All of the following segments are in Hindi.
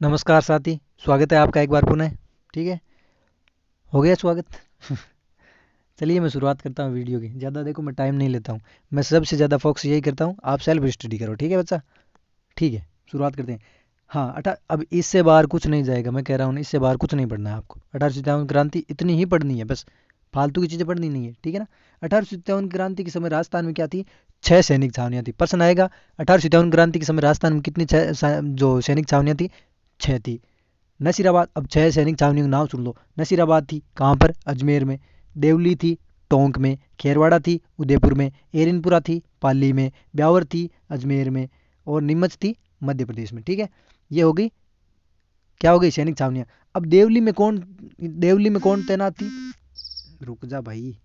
नमस्कार साथी, स्वागत है आपका एक बार पुनः। ठीक है, हो गया स्वागत। चलिए मैं शुरुआत करता हूँ वीडियो की। ज़्यादा देखो मैं टाइम नहीं लेता हूँ। मैं सबसे ज़्यादा फोकस यही करता हूँ, आप सेल्फ स्टडी करो। ठीक है बच्चा? ठीक है, शुरुआत करते हैं। हाँ अब इससे बाहर कुछ नहीं जाएगा, मैं कह रहा हूँ इससे बाहर कुछ नहीं पढ़ना है आपको। 1857 क्रांति इतनी ही पढ़नी है बस, फालतू की चीज़ें पढ़नी नहीं है। ठीक है ना? 1857 क्रांति के समय राजस्थान में क्या थी? 6 सैनिक छावनियाँ थी। प्रश्न आएगा 1857 क्रांति के समय राजस्थान में कितनी जो सैनिक छावनियाँ थी? 6 थी। नसीराबाद, अब 6 सैनिक छावनियों के नाम सुन लो। नसीराबाद थी कहाँ पर? अजमेर में। देवली थी टोंक में। खेरवाड़ा थी उदयपुर में। एरनपुरा थी पाली में। ब्यावर थी अजमेर में। और नीमच थी मध्य प्रदेश में। ठीक है, ये हो गई, क्या हो गई? सैनिक छावनियाँ। अब देवली में कौन तैनात थी? रुक जा भाई,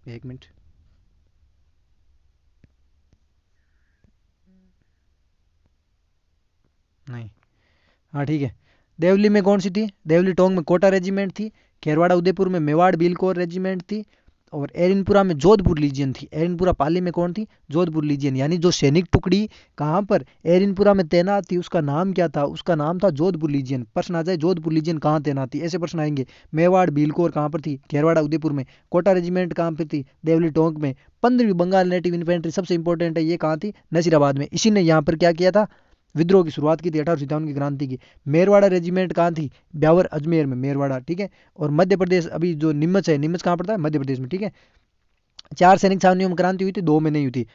एक मिनट। नहीं, हाँ ठीक है। देवली में कौन सी थी? देवली टोंक में कोटा रेजिमेंट थी। खेरवाड़ा उदयपुर में मेवाड़ बिलकोर रेजिमेंट थी। और एरनपुरा में जोधपुर लीजियन थी। एरनपुरा पाली में कौन थी? जोधपुर लीजियन। यानी जो सैनिक टुकड़ी कहाँ पर एरनपुरा में तैनात थी उसका नाम क्या था? उसका नाम था जोधपुर लीजियन। प्रश्न आ जाए जोधपुर लीजियन कहाँ तैनात थी, ऐसे प्रश्न आएंगे। मेवाड़ बिलकोर कहाँ पर थी? खेरवाड़ा उदयपुर में। कोटा रेजिमेंट कहाँ पर थी? देवली टोंक में। 15वीं बंगाल नेटिव इन्फेंट्री सबसे इंपॉर्टेंट है, ये कहाँ थी? नसीराबाद में। इसी ने यहाँ पर क्या किया था? विद्रोह की शुरुआत की थी 1857 की क्रांति की। मेरवाड़ा रेजिमेंट कहाँ थी? ब्यावर अजमेर में, मेरवाड़ा। ठीक है। और मध्य प्रदेश, अभी जो नीमच है, नीमच कहाँ पड़ता है? मध्य प्रदेश में। ठीक है। 4 सैनिक छावनियों में क्रांति हुई थी, 2 में नहीं हुई थी।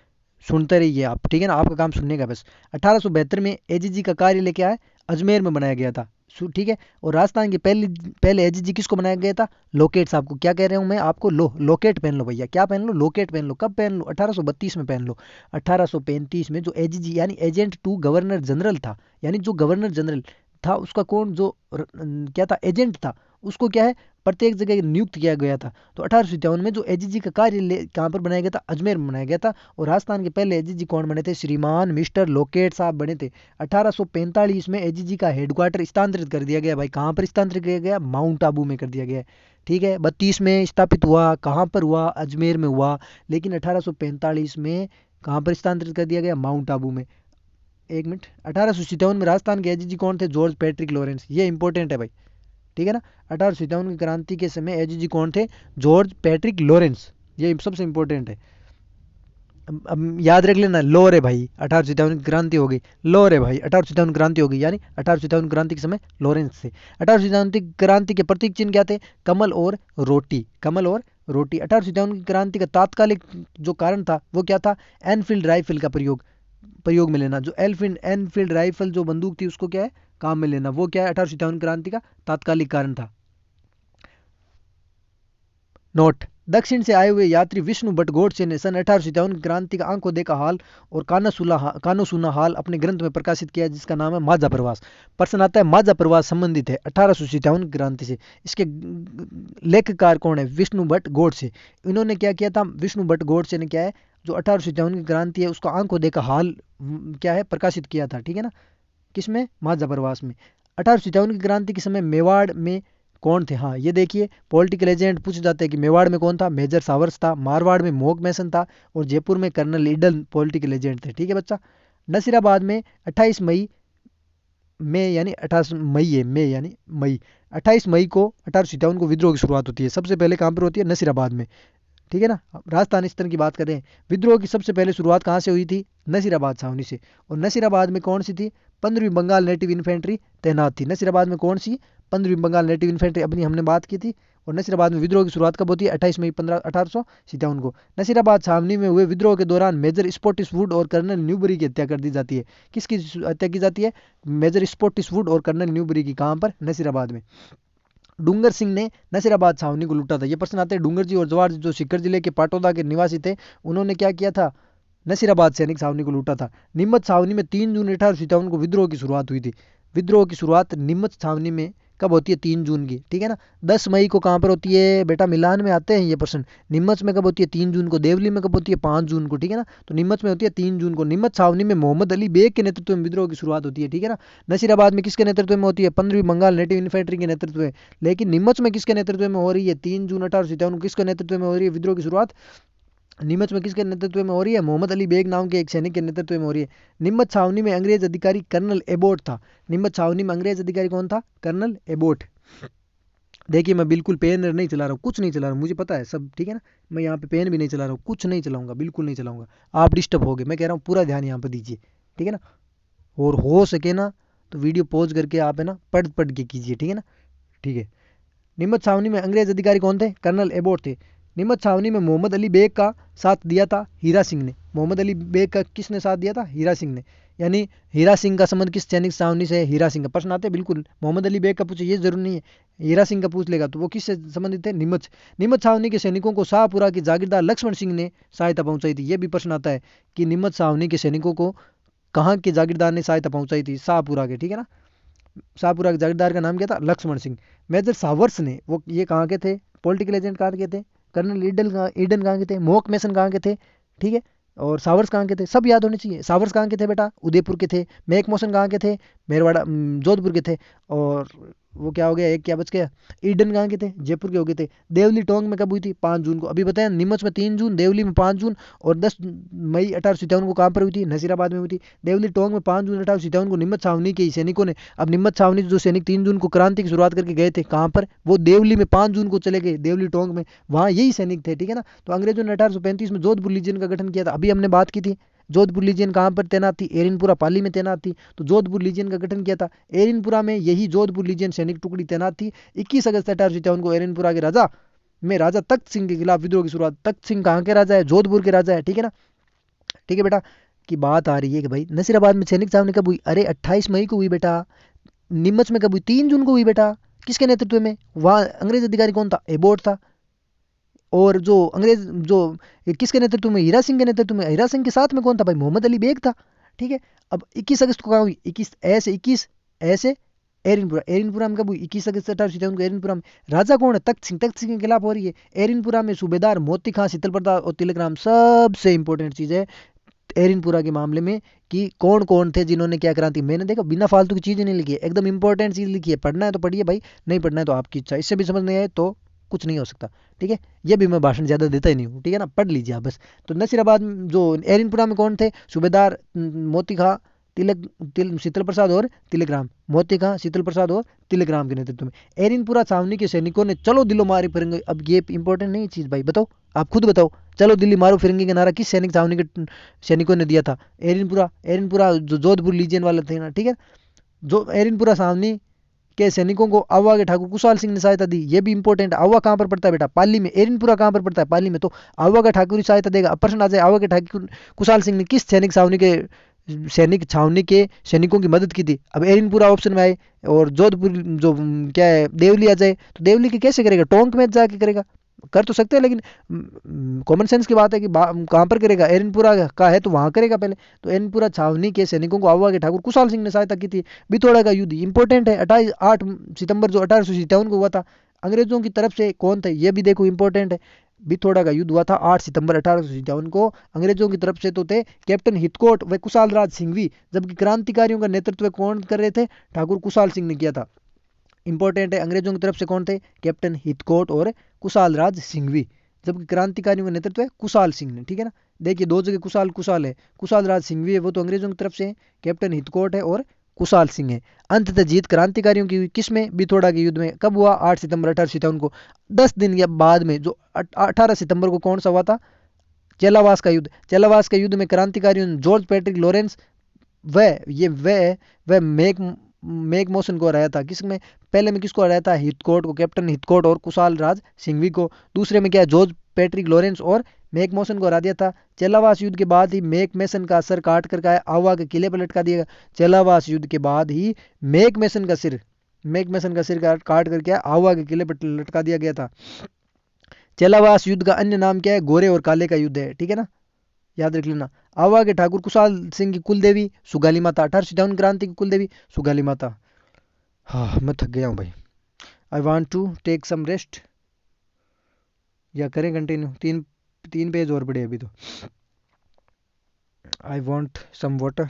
सुनते रहिए आप, ठीक है ना? आपका काम सुनने का बस। 1872 में एजीजी का कार्यालय क्या है? अजमेर में बनाया गया था। ठीक है। और राजस्थान के पहले एजीजी किसको बनाया गया था? लोकेट साहब को। क्या कह रहा हूँ मैं आपको? लोकेट पहन लो भैया। क्या पहन लो? लोकेट पहन लो। कब पहन लो? 1832 में पहन लो। 1835 में जो एजीजी यानी एजेंट टू गवर्नर जनरल था, यानी जो गवर्नर जनरल था उसका कौन, जो क्या था? एजेंट था। उसको क्या है? प्रत्येक जगह नियुक्त किया गया था। तो 1857 में जो एजीजी का कार्यालय कहाँ पर बनाया गया था? अजमेर में बनाया गया था। और राजस्थान के पहले एजीजी कौन बने थे? श्रीमान मिस्टर लोकेट साहब बने थे। 1845 में एजीजी का हेडक्वार्टर स्थानांतरित कर दिया गया। भाई कहाँ पर स्थानांतरित किया गया? माउंट आबू में कर दिया गया। ठीक है। 32 में स्थापित हुआ, कहाँ पर हुआ? अजमेर में हुआ। लेकिन 1845 में कहाँ पर स्थानांतरित कर दिया गया? माउंट आबू में। एक मिनट। 1857 में राजस्थान के एजीजी कौन थे? George Patrick Lawrence. ये इंपॉर्टेंट है भाई। ठीक है ना? 1857 की क्रांति के समय एजीजी कौन थे? George Patrick Lawrence. ये सबसे इंपॉर्टेंट है। अब याद रख लेना, लोर है भाई। 1857 की क्रांति हो गई, लोर है भाई। 1857 क्रांति हो गई, यानी 1857 क्रांति के समय लॉरेंस थे। 1857 की क्रांति के प्रतीक चिन्ह क्या थे? कमल और रोटी। कमल और रोटी। 1857 की क्रांति का तात्कालिक जो कारण था वो क्या था? एनफील्ड राइफल का प्रयोग में लेना। जो एनफील्ड राइफल जो बंदूक थी उसको क्या है? काम में लेना। वो क्या है? 1857 क्रांति का तात्कालिक कारण था। नोट, दक्षिण से आए हुए यात्री विष्णु भट्ट गोडसे ने सन 1857 की क्रांति का आंखों देखा हाल और कानो सुना हाल अपने ग्रंथ में प्रकाशित किया, जिसका नाम है माझा प्रवास। प्रश्न आता है माझा प्रवास संबंधित है 1857 की क्रांति से। इसके लेखकार कौन है? विष्णु भट्ट गोडसे। इन्होंने क्या किया था? विष्णु भट्ट गोडसे ने क्या है, जो 1857 की क्रांति है उसका आंखों देखा हाल क्या है, प्रकाशित किया था। ठीक है ना? किसमें? माझा प्रवास में। 1857 की क्रांति के समय मेवाड़ में कौन थे? हाँ ये देखिए, पॉलिटिकल एजेंट पूछ जाते हैं कि मेवाड़ में कौन था? मेजर सावर्स था। मारवाड़ में मोक मैसन था। और जयपुर में कर्नल ईडन पॉलिटिकल एजेंट थे। ठीक है बच्चा? नसीराबाद में 28 मई में, यानी 28 मई है, मई यानी मई, 28 मई को 1857 को विद्रोह की शुरुआत होती है। सबसे पहले कहाँ पर होती है? नसीराबाद में। ठीक है ना? राजस्थान स्तर की बात करें, विद्रोह की सबसे पहले शुरुआत कहाँ से हुई थी? नसीराबाद छावनी से। और नसीराबाद में कौन सी थी? 15वीं बंगाल नेटिव इन्फेंट्री तैनात थी। नसीराबाद में कौन सी? 15वीं बंगाल नेटिव इन्फेंट्री, अपनी हमने बात की थी। और नसीराबाद में विद्रोह की शुरुआत कब होती है? 28 मई 1857 को। नसीराबाद छावनी में हुए विद्रोह के दौरान मेजर स्पॉटिस वुड और कर्नल न्यूबरी की हत्या कर दी जाती है। किसकी हत्या की जाती है? मेजर स्पॉटिस वुड और कर्नल न्यूबरी की। कहाँ पर? नसीराबाद में। डूंगर सिंह ने नसीराबाद छावनी को लूटा था। ये प्रश्न आते हैं। डूंगर जी और जवाहर जी जो सीकर जिले के पाटौदा के निवासी थे, उन्होंने क्या किया था? नसीराबाद सैनिक छावनी को लूटा था। नीमच छावनी में 3 जून 1857 को विद्रोह की शुरुआत हुई थी। विद्रोह की शुरुआत नीमच छावनी में कब होती है? 3 जून की। ठीक है ना? 10 मई को कहाँ पर होती है बेटा? मिलान में आते हैं ये प्रश्न। नीमच में कब होती है? 3 जून को। देवली में कब होती है? 5 जून को। ठीक है ना? तो नीमच में होती है 3 जून को। नीमच छावनी में मोहम्मद अली बेग के नेतृत्व में विद्रोह की शुरुआत होती है। ठीक है ना? नसीराबाद में किसके नेतृत्व में होती है? 15वीं बंगाल नेटिव इन्फेंट्री के नेतृत्व में। लेकिन नीमच में किसके नेतृत्व में हो रही है? 3 जून 1857 को किसके नेतृत्व में हो रही है विद्रोह की शुरुआत? नीमच में किसके नेतृत्व में हो रही है? मोहम्मद अली बेग नाम के एक सैनिक के नेतृत्व में हो रही है। नीमच छावनी में अंग्रेज अधिकारी कर्नल एबोट था। नीमच छावनी में अंग्रेज अधिकारी कौन था? Colonel Abbott. देखिए मैं बिल्कुल पेन नहीं चला रहा हूँ, कुछ नहीं चला रहा हूँ, मुझे पता है सब, ठीक है ना। मैं यहाँ पे पेन भी नहीं चला रहा हूँ, कुछ नहीं चलाऊंगा, बिल्कुल नहीं चलाऊंगा। आप डिस्टर्ब हो गए, मैं कह रहा हूँ पूरा ध्यान यहाँ पे दीजिए, ठीक है ना। और हो सके ना तो वीडियो पॉज करके आप है ना पढ़ पढ़ के कीजिए, ठीक है ना। ठीक है। नीमच छावनी में अंग्रेज अधिकारी कौन थे? कर्नल एबोट थे। नीमच छावनी में मोहम्मद अली बेग का साथ दिया था हीरा सिंह ने। मोहम्मद अली बेग का किसने साथ दिया था? हीरा सिंह ने। यानी हीरा सिंह का संबंध किस सैनिक छावनी से है? हीरा सिंह का। प्रश्न आते हैं बिल्कुल, मोहम्मद अली बेग का पूछे ये जरूर नहीं है, हीरा सिंह का पूछ लेगा तो वो किससे संबंधित है? नीमच। नीमच छावनी के सैनिकों को शाहपुरा के जागीरदार लक्ष्मण सिंह ने सहायता पहुंचाई थी। ये भी प्रश्न आता है कि नीमच छावनी के सैनिकों को कहाँ के जागीरदार ने सहायता पहुंचाई थी? शाहपुरा के, ठीक है ना। शाहपुरा के जागीरदार का नाम क्या था? लक्ष्मण सिंह। मेजर सावर्स ने, वो ये कहाँ के थे? पॉलिटिकल एजेंट कहाँ के थे? कर्नल ईडन कहाँ के थे? मोक मेसन कहाँ के थे? ठीक है। और सावर्स कहाँ के थे? सब याद होने चाहिए। सावर्स कहाँ के थे बेटा? उदयपुर के थे। मेक मोशन कहाँ के थे? मेरवाड़ा जोधपुर के थे। और वो क्या हो गया, एक क्या बच गया? ईडन कहाँ के थे? जयपुर के हो गए थे। देवली टोंग में कब हुई थी? 5 जून को। अभी बताया, नीमच में 3 जून, देवली में 5 जून, और 10 मई 1857 को कहाँ पर हुई थी? नसीराबाद में हुई थी। देवली टोंग में 5 जून 1857 को नीमच छावनी के सैनिकों ने, अब नीमच छावनी से जो सैनिक 3 जून को क्रांति की शुरुआत करके गए थे, कहाँ पर? वो देवली में 5 जून को चले गए, देवली टोंग में, वहाँ यही सैनिक थे, ठीक है ना। तो अंग्रेजों ने 1835 में जोधपुर लीजियन का गठन किया था। अभी हमने बात की थी जोधपुर लीजियन कहाँ पर तैनात थी? एरिनपुरा पाली में तैनात थी। तो जोधपुर लीजियन का गठन किया था। एरिनपुरा में यही जोधपुर लीजियन सैनिक टुकड़ी तैनात थी। 21 अगस्त 1857 को एरिनपुरा के राजा में राजा तख्त सिंह के खिलाफ विद्रोह की शुरुआत। तख्त सिंह कहाँ के राजा है? जोधपुर के राजा है, ठीक है ना। ठीक है बेटा। की बात आ रही है कि भाई नसीराबाद में सैनिक छावनी कब हुई? अरे 28 मई को हुई बेटा। नीमच में कब हुई? 3 जून को हुई बेटा। किसके नेतृत्व में? वहां अंग्रेज अधिकारी कौन था? एबोट था। और जो अंग्रेज जो किसके नेतृत्व में? हीरा सिंह के नेतृत्व में। हीरा सिंह के साथ में कौन था भाई? मोहम्मद अली बेग था, ठीक है। अब 21 अगस्त को कहाँ हुई? 21 ऐसे एरिनपुरा। एरिनपुरा में कब हुई? 21 अगस्त 1857 को एरिनपुरा में। राजा कौन है? तख्त सिंह। तख्त सिंह के खिलाफ हो रही है। एरिनपुरा में सूबेदार मोती खां, शीतल प्रसाद और तिलक राम। सबसे इंपॉर्टेंट चीज है एरिनपुरा के मामले में कि कौन कौन थे जिन्होंने क्या क्रांति। मैंने देखा बिना फालतू की चीजें नहीं लिखी है, एकदम इंपॉर्टेंट चीज लिखी है। पढ़ना है तो पढ़िए भाई, नहीं पढ़ना है तो आपकी इच्छा। इससे भी समझ नहीं आए तो कुछ नहीं हो सकता, ठीक है। ये भी मैं भाषण ज्यादा देता ही नहीं हूँ, ठीक है ना। पढ़ लीजिए आप बस। तो नसीराबाद में जो एरिनपुरा में कौन थे? सूबेदार मोती खां, शीतल प्रसाद और तिलक राम। मोती खां, शीतल प्रसाद और तिलक राम के नेतृत्व में एरिनपुरा छावनी के सैनिकों ने चलो दिलो मारे फिरेंगे। अब ये इंपॉर्टेंट नहीं चीज भाई, बताओ आप खुद बताओ। चलो दिल्ली मारो फिरेंगे का नारा किस सैनिक छावनी के सैनिकों ने दिया था? एरिनपुरा। एरिनपुरा जो जोधपुर लीजियन वाले थे ना, ठीक है। जो एरिनपुरा छावनी के सैनिकों को आवा के ठाकुर कुशाल सिंह ने सहायता दी। ये भी इंपॉर्टेंट है। आवा कहाँ पर पड़ता है बेटा? पाली में। एरिनपुरा कहाँ पर पड़ता है? पाली में। तो आवा का ठाकुर ही सहायता देगा। अब प्रश्न आ जाए, आवा के ठाकुर कुशाल सिंह ने किस सैनिक छावनी के सैनिकों की मदद की थी? अब एरिनपुरा ऑप्शन में आए और जोधपुर जो क्या है देवली आ जाए, तो देवली की कैसे करेगा? टोंक में जाके करेगा। कर तो सकते हैं लेकिन कॉमन सेंस की बात है कि कहाँ पर करेगा? एरिनपुरा का है तो वहां करेगा पहले। तो एरिनपुरा छावनी के सैनिकों को आवा के ठाकुर कुशाल सिंह ने सहायता की थी। बिथोड़ा का युद्ध इंपॉर्टेंट है। 8 सितंबर जो 1857 को हुआ था, अंग्रेजों की तरफ से कौन थे? ये भी देखो इंपॉर्टेंट है। बिथोड़ा का युद्ध हुआ था 8 सितंबर 1857 को। अंग्रेजों की तरफ से तो थे कैप्टन हितकोट व कुशाल राज सिंघवी, जबकि क्रांतिकारियों का नेतृत्व कौन कर रहे थे? ठाकुर कुशाल सिंह ने किया था। इंपॉर्टेंट है, अंग्रेजों की तरफ से कौन थे? कैप्टन हितकोट और कुशाल राज सिंघवी, जबकि क्रांतिकारियों का नेतृत्व है कुशाल सिंह ने, ठीक है ना। देखिए दो जगह कुशाल कुशाल है, कुशाल राज सिंघवी है वो तो अंग्रेजों की तरफ से है, कैप्टन हितकोट है और कुशाल सिंह है। अंततः जीत क्रांतिकारियों की हुई किसमें? बिथोड़ा के युद्ध में। कब हुआ? 8 सितंबर 1857 को। 10 दिन या बाद में जो 18 सितंबर को कौन सा हुआ था? चेलावास का युद्ध। चेलावास के युद्ध में क्रांतिकारियों ने जॉर्ज पैट्रिक लॉरेंस वह मेक मोशन को हराया था। किसमें? पहले में किसको हराया था? हितकोट को, कैप्टन हितकोट और कुशाल राज सिंघवी को। दूसरे में क्या? जॉर्ज पैट्रिक लॉरेंस और मेक मोशन को हरा दिया था। चेलावास युद्ध के बाद ही मेक मेसन का सर काट कर आवा के किले पर लटका दिया गया। चेलावास युद्ध के बाद ही मेक मेसन का सिर काट करके आवा के किले पर लटका दिया गया था। चेलावास युद्ध का अन्य नाम क्या है? गोरे और काले का युद्ध है, ठीक है ना, याद रख लेना। आवा के ठाकुर कुशाल सिंह की कुलदेवी सुगाली माता। 1857 क्रांति की कुलदेवी सुगाली माता। हाँ मैं थक गया हूँ भाई। I want to take some rest, या करें कंटिन्यू? तीन तीन पेज और पड़े अभी तो। I want some water.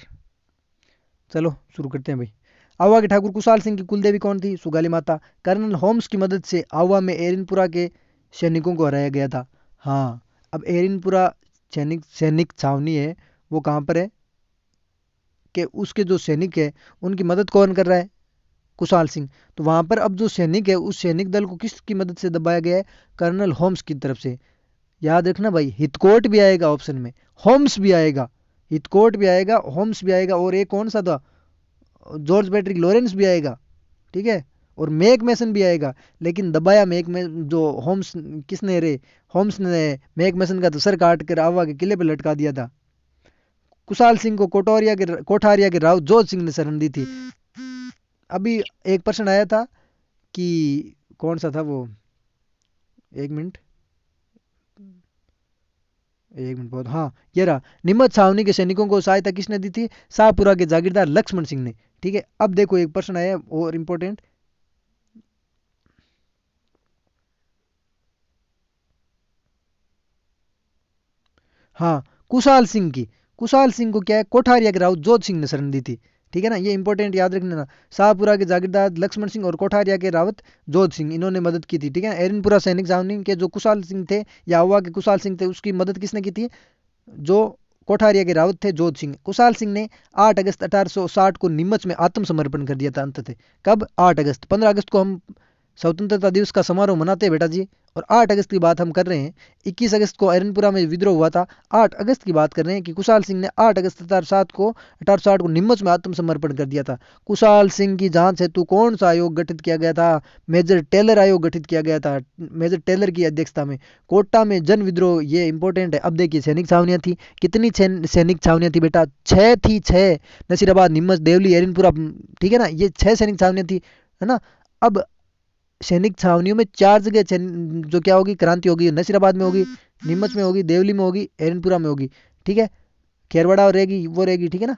चलो शुरू करते हैं भाई। आवा के ठाकुर कुशाल सिंह की कुलदेवी कौन थी? सुगाली माता। कर्नल होम्स की मदद से आवा में एरिनपुरा के सैनिकों को हराया गया था। हाँ, अब एरिनपुरा सैनिक सैनिक छावनी है वो कहाँ पर है कि उसके जो सैनिक है उनकी मदद कौन कर रहा है, कुशाल सिंह। तो वहां पर अब जो सैनिक है उस सैनिक दल को किसकी मदद से दबाया गया है, कर्नल होम्स की तरफ से। याद रखना भाई, हितकोट भी आएगा ऑप्शन में, होम्स भी आएगा, हितकोट भी आएगा, होम्स भी आएगा, और एक कौन सा था, जॉर्ज पैट्रिक लॉरेंस भी आएगा, ठीक है, और मैक मैसन भी आएगा। लेकिन दबाया मैक में जो होम्स किसने रे, होम्स ने मैक मैसन का तो सर काट कर आवा के किले पे लटका दिया था। कुशाल सिंह को कोठारिया के राव जोध सिंह ने शरण दी थी। अभी एक प्रश्न आया था कि कौन सा था वो, एक मिनट, एक मिनट बहुत, हाँ ये रहा, निमत छावनी के सैनिकों को सहायता किसने दी थी, शाहपुरा के जागीरदार लक्ष्मण सिंह ने। ठीक है, अब देखो एक प्रश्न आया और इंपॉर्टेंट, हाँ कुशाल सिंह को क्या है, कोठारिया के राउत जोध सिंह ने शरण दी थी। ठीक है ना, ये इंपॉर्टेंट याद रखना ना, शाहपुरा के जागीरदार लक्ष्मण सिंह और कोठारिया के रावत जोध सिंह, इन्होंने मदद की थी। ठीक है, एरनपुरा सैनिक छावनी के जो कुशाल सिंह थे या अवा के कुशाल सिंह थे, उसकी मदद किसने की थी, जो कोठारिया के रावत थे जोध सिंह। कुशाल सिंह ने 8 अगस्त 1860 को नीमच में आत्मसमर्पण कर दिया था अंततः। कब, 8 अगस्त, 15 अगस्त को हम स्वतंत्रता दिवस का समारोह मनाते हैं बेटा जी, और 8 अगस्त की बात हम कर रहे हैं। 21 अगस्त को एरनपुरा में विद्रोह हुआ था, 8 अगस्त की बात कर रहे हैं कि कुशाल सिंह ने 8 अगस्त 1860 को निम्मच में आत्मसमर्पण कर दिया था। कुशाल सिंह की जांच हेतु कौन सा आयोग गठित किया गया था, मेजर टेलर आयोग गठित किया गया था, मेजर टेलर की अध्यक्षता में। कोटा में जन विद्रोह, ये इंपॉर्टेंट है। अब देखिए सैनिक छावनियां थी, कितनी सैनिक छावनियां थी बेटा, 6 थी, 6, नसीराबाद, नीमच, देवली, एरनपुरा, ठीक है ना, ये 6 सैनिक छावनियां थी, है ना। अब सैनिक छावनियों में 4 जगह जो क्या होगी, क्रांति होगी, नसीराबाद में होगी, नीमच में होगी, देवली में होगी, एरनपुरा में होगी। ठीक है, खेरवाड़ा रहेगी, वो रहेगी, ठीक है ना।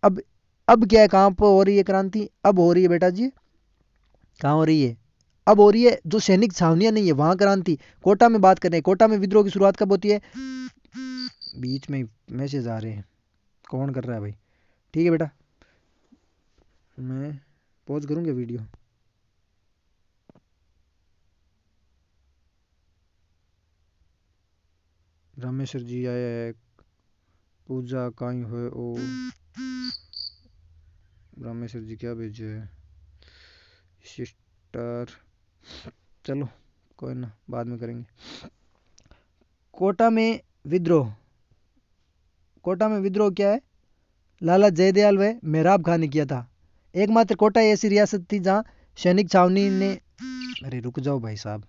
अब अब क्या है, कहाँ पर हो रही है क्रांति, अब हो रही है बेटा जी, कहाँ हो रही है, अब हो रही है जो सैनिक छावनियां नहीं है वहां क्रांति। कोटा में बात कर रहे हैं, कोटा में विद्रोह की शुरुआत कब होती है, बीच में मैसेज आ रहे हैं, कौन कर रहा है भाई। ठीक है बेटा, मैं पॉज करूंगा वीडियो। रामेश्वर जी आया है, पूजा काई है ओ, रामेश्वर जी क्या भेजे है, सिस्टर, चलो कोई ना, बाद में करेंगे। कोटा में विद्रोह, कोटा में विद्रोह क्या है, लाला जयदयाल व मेहराब खान ने किया था। एकमात्र कोटा ऐसी रियासत थी जहां सैनिक छावनी ने, अरे रुक जाओ भाई साहब,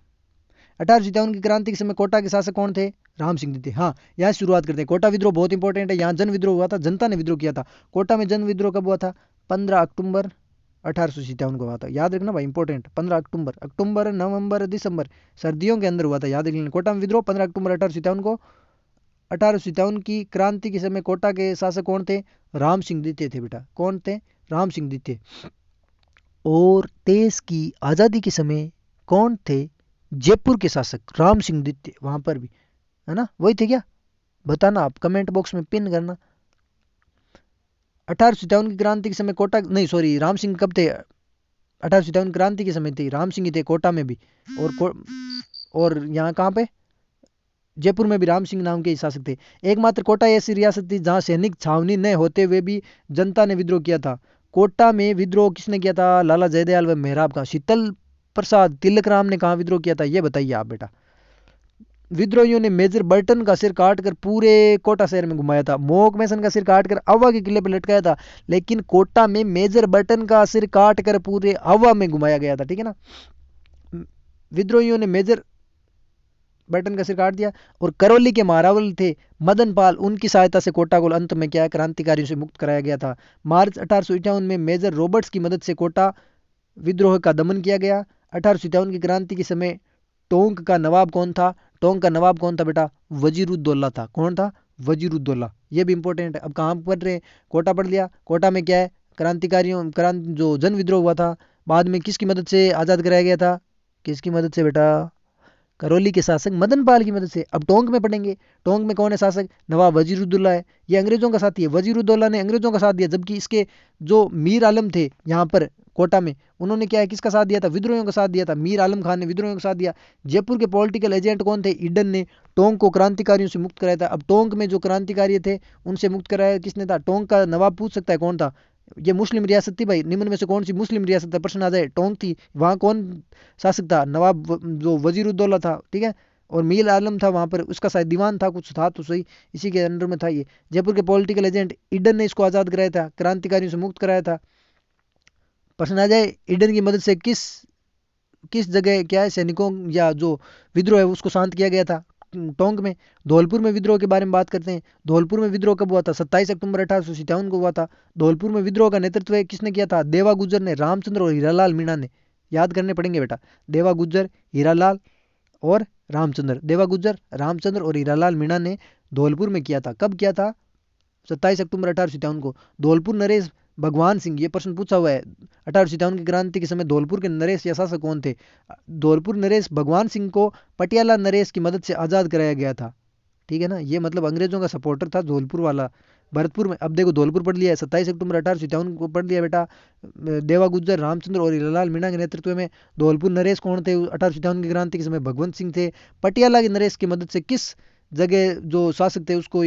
1857 की क्रांति के समय कोटा के शासक कौन थे, राम सिंह थे। हाँ, यहाँ शुरुआत करते हैं। कोटा विद्रोह बहुत इंपॉर्टेंट है, यहाँ जन विद्रोह हुआ था, जनता ने विद्रोह किया था। कोटा में जन विद्रोह कब हुआ था, 15 अक्टूबर 1857 को हुआ था। याद रखना भाई, इंपॉर्टेंट, 15 अक्टूबर, अक्टूबर, नवंबर, दिसंबर, सर्दियों के अंदर हुआ था, याद रख लेना। कोटा में विद्रोह 15 अक्टूबर 1857 को। 1857 की क्रांति के समय कोटा के शासक कौन थे, राम सिंह द्वितीय थे बेटा। कौन थे, राम सिंह द्वितीय। और देश की आज़ादी के समय कौन थे, जयपुर के शासक राम सिंह द्वितीय, वहां पर भी, है ना, वही थे क्या, बताना आप कमेंट बॉक्स में पिन करना। 1857 की क्रांति के समय कोटा, नहीं सॉरी, राम सिंह कब थे, 1857 क्रांति के समय थे, राम सिंह ही थे कोटा में भी, और यहाँ कहाँ पे, जयपुर में भी राम सिंह नाम के ही शासक थे। एकमात्र कोटा ऐसी रियासत थी जहां सैनिक छावनी न होते हुए भी जनता ने विद्रोह किया था। कोटा में विद्रोह किसने किया था, लाला जयदयाल व मेहराब का। शीतल प्रसाद तिलक राम ने कहा विद्रोह किया था, ये बताइए आप बेटा। विद्रोहियों ने मेजर बर्टन का सिर काटकर पूरे कोटा शहर में घुमाया था। मोक मैसन का सिर काटकर अवा के किले पर लटकाया था, लेकिन कोटा में मेजर बर्टन का सिर काटकर पूरे अवा में घुमाया गया था। ठीक है ना, विद्रोहियों ने मेजर बर्टन का सिर काट दिया। और करौली के महारावल थे मदन पाल, उनकी सहायता से कोटा को अंत में क्या है, क्रांतिकारियों से मुक्त कराया गया था। मार्च 1858 में मेजर रॉबर्ट्स की मदद से कोटा विद्रोह का दमन किया गया। 1857 की क्रांति के समय टोंक का नवाब कौन था, टोंक का नवाब कौन था बेटा, वजीरुद्दौला था। कौन था, वजीरुद्दौला। ये भी इंपॉर्टेंट है। अब कहाँ पढ़ रहे हैं, कोटा पढ़ लिया। कोटा में क्या है, क्रांतिकारियों क्रांति जो जन विद्रोह हुआ था, बाद में किसकी मदद से आज़ाद कराया गया था, किसकी मदद से बेटा, करौली के शासक मदन पाल की मदद से। अब टोंक में पढ़ेंगे, टोंक में कौन है शासक, नवाब वजीरुद्दौला है, ये अंग्रेजों का साथी है। वजीरुद्दौला ने अंग्रेजों का साथ दिया, जबकि इसके जो मीर आलम थे यहाँ पर कोटा में, उन्होंने क्या है किसका साथ दिया था, विद्रोहियों का साथ दिया था। मीर आलम खान ने विद्रोहियों का साथ दिया। जयपुर के पॉलिटिकल एजेंट कौन थे, ईडन ने टोंक को क्रांतिकारियों से मुक्त कराया था। अब टोंक में जो क्रांतिकारी थे उनसे मुक्त कराया किसने था, टोंक का नवाब पूछ सकता है कौन था, ये मुस्लिम रियासत थी भाई, निम्न में से कौन सी मुस्लिम रियासत है, प्रश्न आ जाए, टोंक थी। वहाँ कौन शासक था, नवाब जो वजीरुद्दौला था, ठीक है। और मीर आलम था वहाँ पर, उसका शायद दीवान था, कुछ था तो सही, इसी के अंडर में था ये। जयपुर के पॉलिटिकल एजेंट ईडन ने इसको आज़ाद कराया था, क्रांतिकारियों से मुक्त कराया था। प्रश्न आ जाए, ईडन की मदद से किस किस जगह क्या है सैनिकों या जो विद्रोह है उसको शांत किया गया था, टोंक में। धौलपुर में विद्रोह के बारे में बात करते हैं। धौलपुर में विद्रोह कब हुआ था, 27 अक्टूबर 1857 को हुआ था। धौलपुर में विद्रोह का नेतृत्व किसने किया था, देवा गुज्जर ने, रामचंद्र और हीरालाल मीणा ने। याद करने पड़ेंगे बेटा, देवा गुज्जर, हीरालाल और रामचंद्र। देवा गुज्जर, रामचंद्र और हीरालाल मीणा ने धौलपुर में किया था। कब किया था, 27 अक्टूबर 1857 को। धौलपुर नरेश भगवान सिंह, ये प्रश्न पूछा हुआ है, 1857 की क्रांति के समय धौलपुर के नरेश या शासक कौन थे। धौलपुर नरेश भगवान सिंह को पटियाला नरेश की मदद से आज़ाद कराया गया था, ठीक है ना। ये मतलब अंग्रेजों का सपोर्टर था धौलपुर वाला, भरतपुर में। अब देखो धौलपुर पढ़ लिया है, 27 अक्टूबर 1857 को पढ़ लिया बेटा। देवा गुज्जर, रामचंद्र और हीरालाल मीणा के नेतृत्व में। धौलपुर नरेश कौन थे 1857 की क्रांति के समय, भगवंत सिंह थे। पटियाला के नरेश की मदद से किस जगह जो शासक थे उसको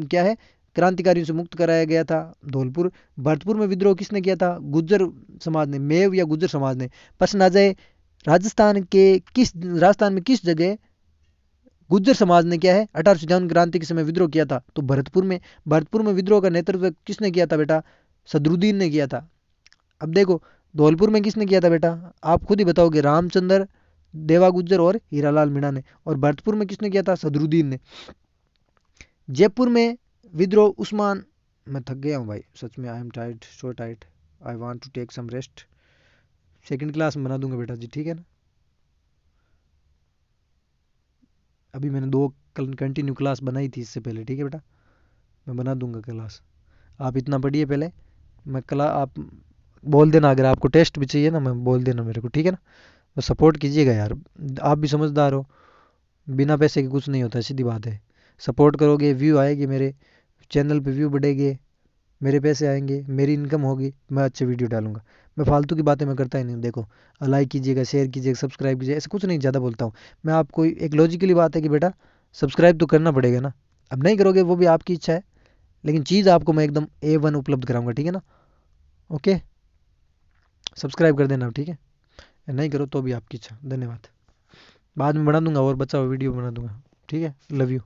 क्या है क्रांतिकारियों से मुक्त कराया गया था, धौलपुर। भरतपुर में विद्रोह किसने किया था, गुज्जर समाज ने, मेव या गुज्जर समाज ने। प्रश्न आ जाए, राजस्थान में किस जगह गुज्जर समाज ने क्या है 1857 क्रांति के समय विद्रोह किया था, तो भरतपुर में। भरतपुर में विद्रोह का नेतृत्व किसने किया था बेटा, सदरुद्दीन ने किया था। अब देखो धौलपुर में किसने किया था बेटा, आप खुद ही बताओगे, रामचंद्र, देवा गुज्जर और हीरालाल मीणा ने। और भरतपुर में किसने किया था, सदरुद्दीन ने। जयपुर में विद्रोह उस्मान, मैं थक गया हूँ भाई सच में, I am tired, so tired, I want to take some rest. Second class में बना दूंगा बेटा जी, ठीक है ना। अभी मैंने 2 कंटिन्यू क्लास बनाई थी इससे पहले, ठीक है बेटा, मैं बना दूंगा क्लास। आप इतना पढ़िए पहले, मैं आप बोल देना अगर आपको टेस्ट भी चाहिए ना, मैं बोल देना मेरे को, ठीक है ना। बस सपोर्ट कीजिएगा यार, आप भी समझदार हो, बिना पैसे के कुछ नहीं होता, सीधी बात है। सपोर्ट करोगे, व्यू आएगी, मेरे चैनल पे व्यू बढ़ेंगे, मेरे पैसे आएंगे, मेरी इनकम होगी, मैं अच्छे वीडियो डालूंगा। मैं फालतू की बातें मैं करता ही नहीं हूँ। देखो लाइक कीजिएगा, शेयर कीजिएगा, सब्सक्राइब कीजिए, ऐसे कुछ नहीं ज़्यादा बोलता हूँ मैं आपको। एक लॉजिकली बात है कि बेटा सब्सक्राइब तो करना पड़ेगा ना, अब नहीं करोगे वो भी आपकी इच्छा है, लेकिन चीज़ आपको मैं एकदम A1 उपलब्ध कराऊंगा, ठीक है ना। ओके, सब्सक्राइब कर देना, ठीक है, नहीं करो तो भी आपकी इच्छा। धन्यवाद, बाद में बना दूंगा और बचा हुआ वीडियो बना दूंगा, ठीक है। Love you.